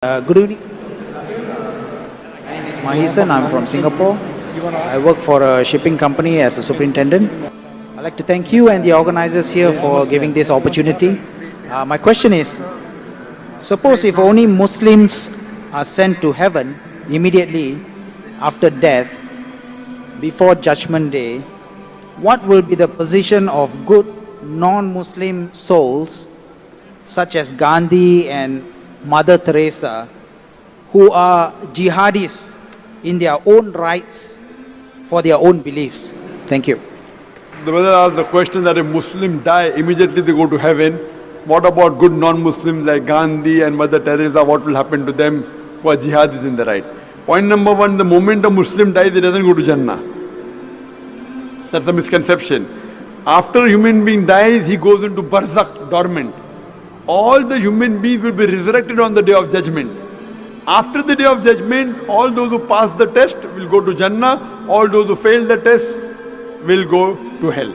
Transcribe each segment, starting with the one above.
Good evening. My name is Mahisan. I'm from Singapore. I work for a shipping company as a superintendent. I'd like to thank you and the organizers here for giving this opportunity. My question is, suppose if only Muslims are sent to heaven immediately after death, before Judgment Day, what will be the position of good non-Muslim souls such as Gandhi and Mother Teresa, who are jihadis in their own rights for their own beliefs? Thank you. The brother asked the question that if Muslims die, immediately they go to heaven. What about good non-Muslims like Gandhi and Mother Teresa? What will happen to them who are jihadis in the right? Point number one, the moment a Muslim dies, he doesn't go to Jannah. That's a misconception. After a human being dies, he goes into barzakh, dormant. All the human beings will be resurrected on the day of judgment. After the day of judgment, all those who pass the test will go to Jannah. All those who fail the test will go to hell.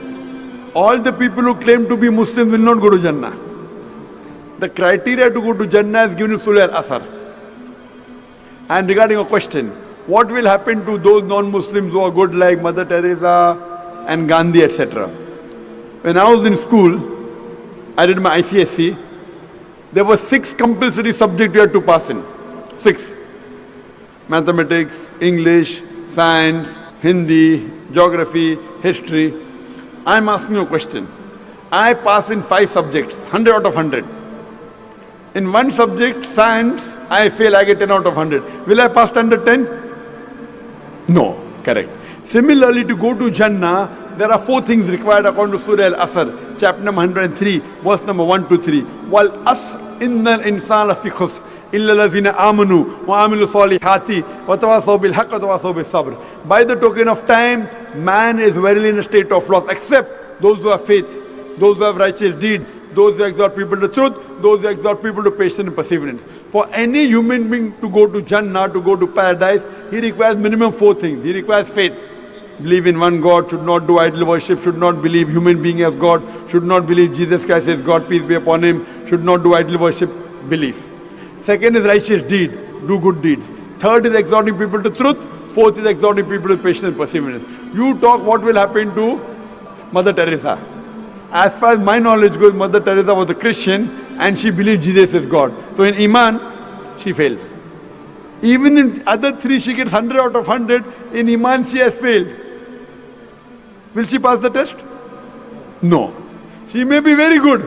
All the people who claim to be Muslims will not go to Jannah. The criteria to go to Jannah is given in Surah Al-Asr. And regarding a question, what will happen to those non-Muslims who are good like Mother Teresa and Gandhi, etc.? When I was in school, I did my ICSE. There were 6 compulsory subjects you had to pass in. 6. Mathematics, English, Science, Hindi, Geography, History. I am asking you a question. I pass in 5 subjects, 100 out of 100. In one subject, Science, I fail, I get 10 out of 100. Will I pass under 10? No, correct. Similarly, to go to Jannah, there are 4 things required according to Surah Al-Asr, chapter number 103, verse number 1 to 3. Wal as innal insana fi khusr illa allazina amanu wa amilu salihati wa tawasaw bil haqq wa tawasaw bis sabr. By the token of time, man is verily in a state of loss, except those who have faith, those who have righteous deeds, those who exhort people to truth, those who exhort people to patience and perseverance. For any human being to go to Jannah, to go to paradise, he requires minimum 4 things. He requires faith. Believe in one God, should not do idol worship, should not believe human being as God, should not believe Jesus Christ is God, peace be upon him, should not do idol worship, belief. Second is righteous deed, do good deeds. Third is exhorting people to truth. Fourth is exhorting people to patience and perseverance. You talk what will happen to Mother Teresa. As far as my knowledge goes, Mother Teresa was a Christian and she believed Jesus is God. So in Iman, she fails. Even in other 3 she gets 100 out of 100, in Iman she has failed. Will she pass the test? No. She may be very good.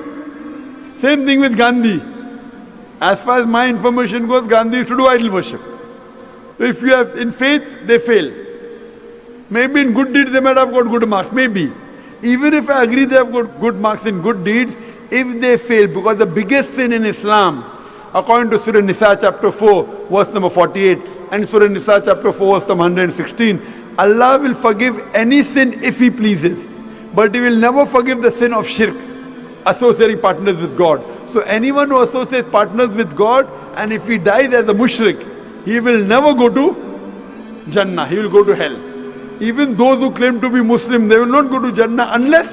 Same thing with Gandhi. As far as my information goes, Gandhi used to do idol worship. So if you have in faith, they fail. Maybe in good deeds they might have got good marks. Maybe. Even if I agree they have got good marks in good deeds, if they fail, because the biggest sin in Islam, according to Surah Nisa chapter 4, verse number 48, and Surah Nisa chapter 4, verse number 116, Allah will forgive any sin if He pleases. But He will never forgive the sin of shirk, associating partners with God. So anyone who associates partners with God, and if he dies as a mushrik, he will never go to Jannah, he will go to hell. Even those who claim to be Muslim, they will not go to Jannah unless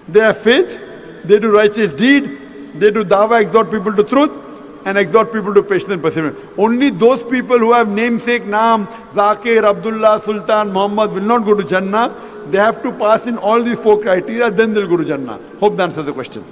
they have faith, they do righteous deed, they do dawah, exhort people to truth, and exhort people to patience and perseverance. Only those people who have namesake, Naam, Zakir, Abdullah, Sultan, Muhammad will not go to Jannah. They have to pass in all these 4 criteria, then they'll go to Jannah. Hope that answers the question.